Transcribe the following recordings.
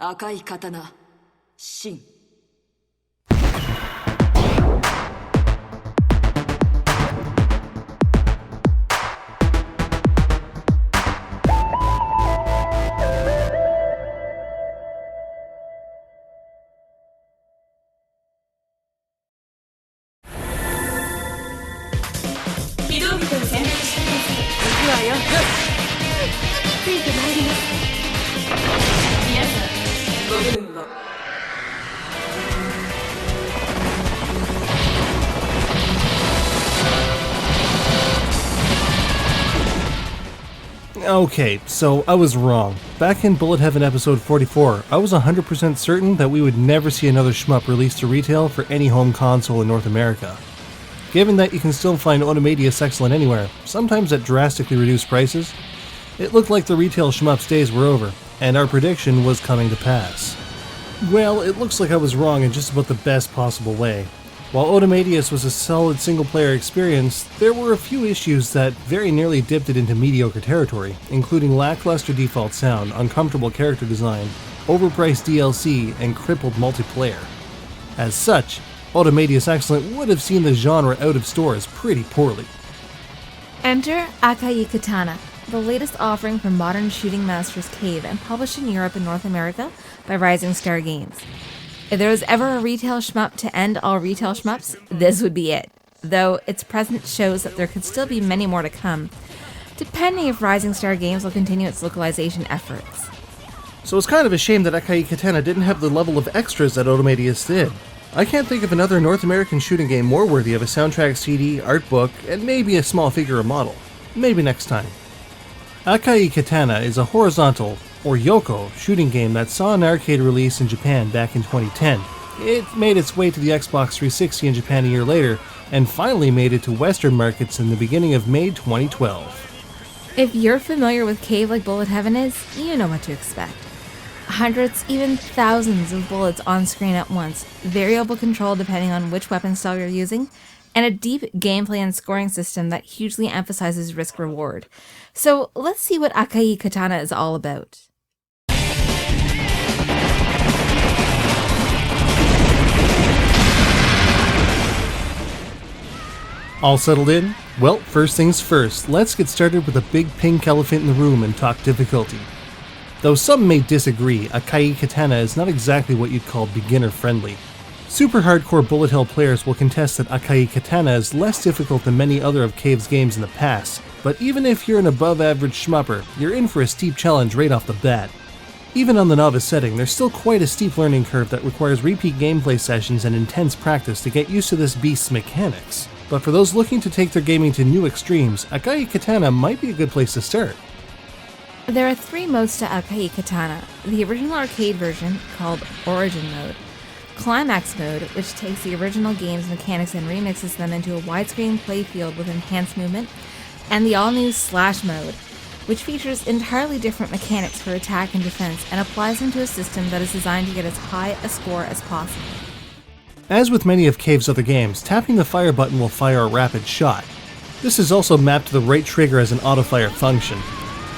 Akai Katana, Shin. Okay, so I was wrong. Back in Bullet Heaven episode 44, I was 100% certain that we would never see another shmup released to retail for any home console in North America. Given that you can still find Otomedius excellent anywhere, sometimes at drastically reduced prices, it looked like the retail shmups days were over, and our prediction was coming to pass. Well, it looks like I was wrong in just about the best possible way. While Otomedius was a solid single-player experience, there were a few issues that very nearly dipped it into mediocre territory, including lackluster default sound, uncomfortable character design, overpriced DLC, and crippled multiplayer. As such, Otomedius Excellent would have seen the genre out of stores pretty poorly. Enter Akai Katana, the latest offering from Modern Shooting Masters Cave and published in Europe and North America by Rising Star Games. If there was ever a retail shmup to end all retail shmups, this would be it, though its presence shows that there could still be many more to come, depending if Rising Star Games will continue its localization efforts. So it's kind of a shame that Akai Katana didn't have the level of extras that Otomedius did. I can't think of another North American shooting game more worthy of a soundtrack CD, art book, and maybe a small figure or model. Maybe next time. Akai Katana is a horizontal, or Yoko, shooting game that saw an arcade release in Japan back in 2010. It made its way to the Xbox 360 in Japan a year later, and finally made it to Western markets in the beginning of May 2012. If you're familiar with Cave like Bullet Heaven is, you know what to expect. Hundreds, even thousands of bullets on screen at once, variable control depending on which weapon style you're using, and a deep gameplay and scoring system that hugely emphasizes risk-reward. So let's see what Akai Katana is all about. All settled in? Well, first things first, let's get started with the big pink elephant in the room and talk difficulty. Though some may disagree, Akai Katana is not exactly what you'd call beginner-friendly. Super hardcore bullet hell players will contest that Akai Katana is less difficult than many other of Cave's games in the past, but even if you're an above-average shmupper, you're in for a steep challenge right off the bat. Even on the novice setting, there's still quite a steep learning curve that requires repeat gameplay sessions and intense practice to get used to this beast's mechanics. But for those looking to take their gaming to new extremes, Akai Katana might be a good place to start. There are 3 modes to Akai Katana: the original arcade version, called Origin Mode, Climax Mode, which takes the original game's mechanics and remixes them into a widescreen playfield with enhanced movement, and the all-new Slash Mode, which features entirely different mechanics for attack and defense and applies them to a system that is designed to get as high a score as possible. As with many of Cave's other games, tapping the fire button will fire a rapid shot. This is also mapped to the right trigger as an auto-fire function.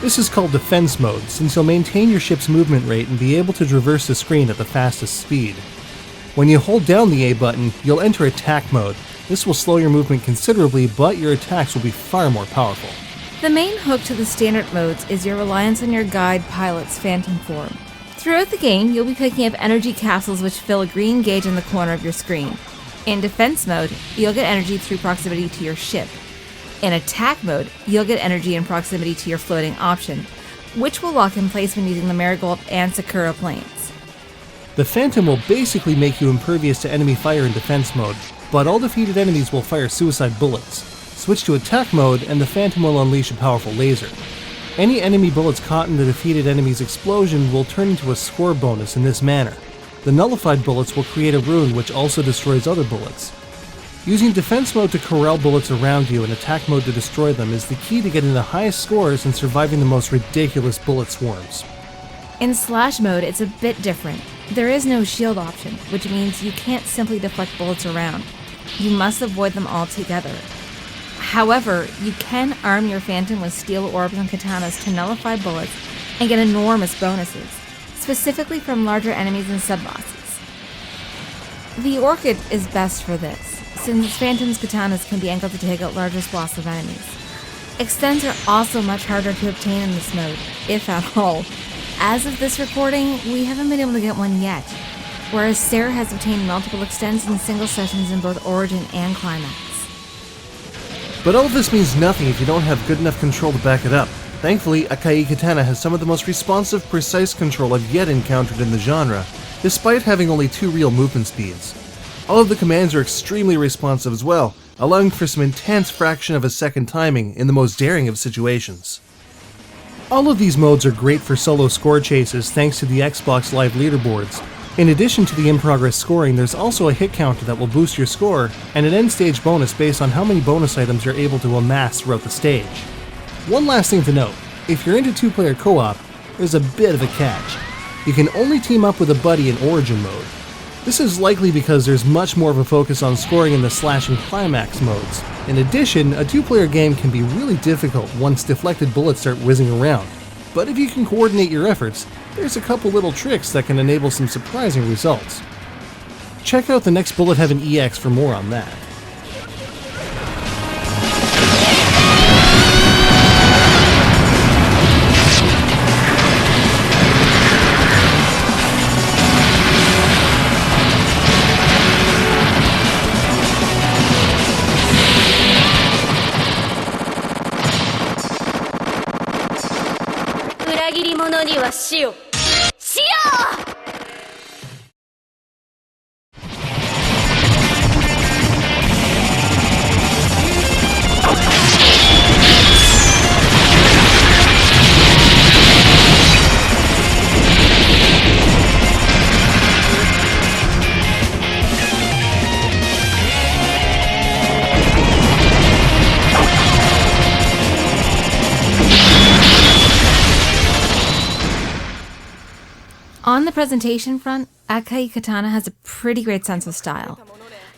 This is called Defense Mode, since you'll maintain your ship's movement rate and be able to traverse the screen at the fastest speed. When you hold down the A button, you'll enter Attack Mode. This will slow your movement considerably, but your attacks will be far more powerful. The main hook to the standard modes is your reliance on your guide pilot's phantom form. Throughout the game, you'll be picking up energy capsules which fill a green gauge in the corner of your screen. In Defense Mode, you'll get energy through proximity to your ship. In Attack Mode, you'll get energy in proximity to your floating option, which will lock in place when using the Marigold and Sakura planes. The Phantom will basically make you impervious to enemy fire in Defense Mode, but all defeated enemies will fire suicide bullets. Switch to Attack Mode and the Phantom will unleash a powerful laser. Any enemy bullets caught in the defeated enemy's explosion will turn into a score bonus in this manner. The nullified bullets will create a rune which also destroys other bullets. Using Defense Mode to corral bullets around you and Attack Mode to destroy them is the key to getting the highest scores and surviving the most ridiculous bullet swarms. In Slash Mode, it's a bit different. There is no shield option, which means you can't simply deflect bullets around. You must avoid them altogether. However, you can arm your Phantom with steel orbs and katanas to nullify bullets and get enormous bonuses, specifically from larger enemies and sub-bosses. The Orchid is best for this, since Phantom's katanas can be angled to take out larger swaths of enemies. Extends are also much harder to obtain in this mode, if at all. As of this recording, we haven't been able to get one yet, whereas Sarah has obtained multiple extends in single sessions in both Origin and Climax. But all of this means nothing if you don't have good enough control to back it up. Thankfully, Akai Katana has some of the most responsive, precise control I've yet encountered in the genre, despite having only 2 real movement speeds. All of the commands are extremely responsive as well, allowing for some intense fraction of a second timing in the most daring of situations. All of these modes are great for solo score chases thanks to the Xbox Live leaderboards. In addition to the in-progress scoring, there's also a hit counter that will boost your score, and an end-stage bonus based on how many bonus items you're able to amass throughout the stage. One last thing to note, if you're into 2-player co-op, there's a bit of a catch. You can only team up with a buddy in Origin mode. This is likely because there's much more of a focus on scoring in the Slash and Climax modes. In addition, a 2-player game can be really difficult once deflected bullets start whizzing around. But if you can coordinate your efforts, there's a couple little tricks that can enable some surprising results. Check out the next Bullet Heaven EX for more on that. On the presentation front, Akai Katana has a pretty great sense of style.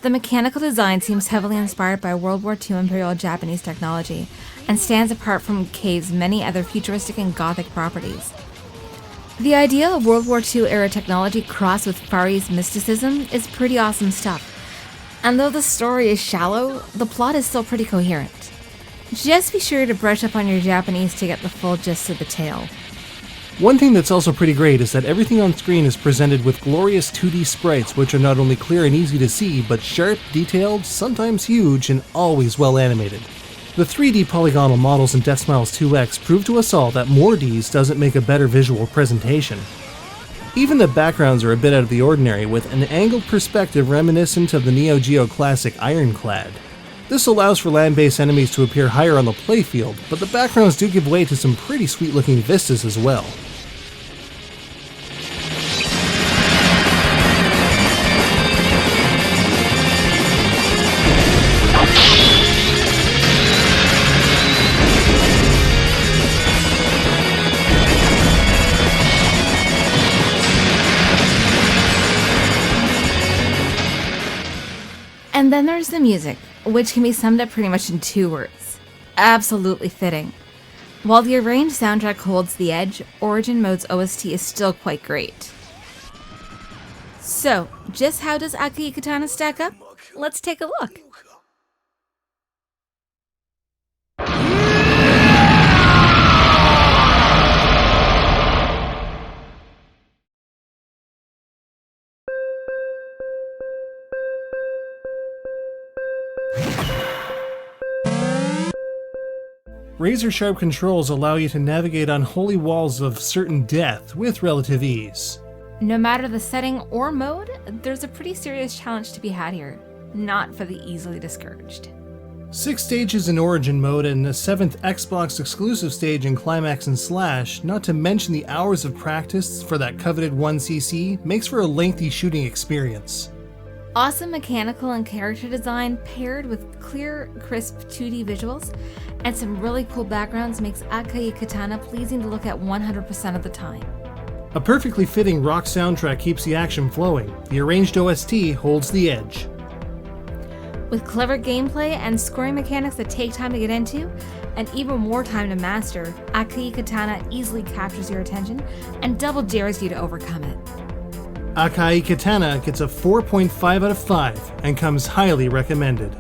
The mechanical design seems heavily inspired by World War II Imperial Japanese technology, and stands apart from Cave's many other futuristic and gothic properties. The idea of World War II era technology crossed with Far East mysticism is pretty awesome stuff, and though the story is shallow, the plot is still pretty coherent. Just be sure to brush up on your Japanese to get the full gist of the tale. One thing that's also pretty great is that everything on screen is presented with glorious 2D sprites which are not only clear and easy to see, but sharp, detailed, sometimes huge, and always well animated. The 3D polygonal models in Death Smiles 2X prove to us all that more Ds doesn't make a better visual presentation. Even the backgrounds are a bit out of the ordinary, with an angled perspective reminiscent of the Neo Geo classic Ironclad. This allows for land-based enemies to appear higher on the playfield, but the backgrounds do give way to some pretty sweet-looking vistas as well. And then there's the music, which can be summed up pretty much in 2 words. Absolutely fitting. While the arranged soundtrack holds the edge, Origin Mode's OST is still quite great. So, just how does Akai Katana stack up? Let's take a look. Razor-sharp controls allow you to navigate unholy walls of certain death with relative ease. No matter the setting or mode, there's a pretty serious challenge to be had here, not for the easily discouraged. 6 stages in Origin mode and a 7th Xbox exclusive stage in Climax and Slash, not to mention the hours of practice for that coveted 1cc, makes for a lengthy shooting experience. Awesome mechanical and character design paired with clear, crisp 2D visuals and some really cool backgrounds makes Akai Katana pleasing to look at 100% of the time. A perfectly fitting rock soundtrack keeps the action flowing. The arranged OST holds the edge. With clever gameplay and scoring mechanics that take time to get into, and even more time to master, Akai Katana easily captures your attention and double dares you to overcome it. Akai Katana gets a 4.5 out of 5 and comes highly recommended.